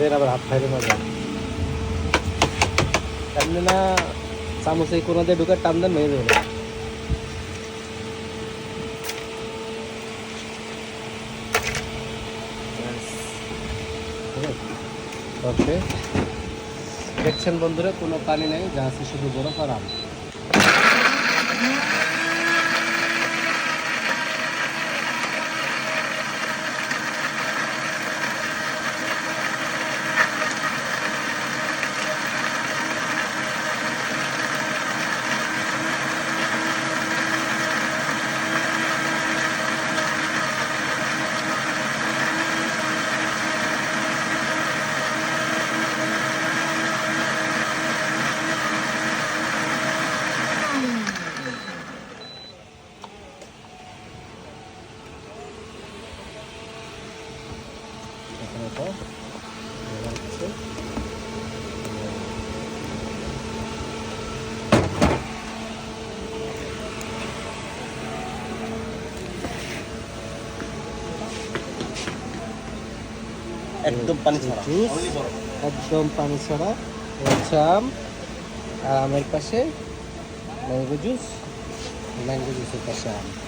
দেন আবার হাত ফাইলে না যায় টানলে না চামচ এই কোনা দিয়ে ঢুকে টান দেন মেয়ে দেবে ওকে দেখছেন বন্ধুরা কোনো পানি নেই যা আছে শুধু বরফ আর আম একদম পানি ছাড়া একদম পানি ছাড়া হচ্ছে আম আর আমের পাশে ম্যাঙ্গো জুসের পাশে আম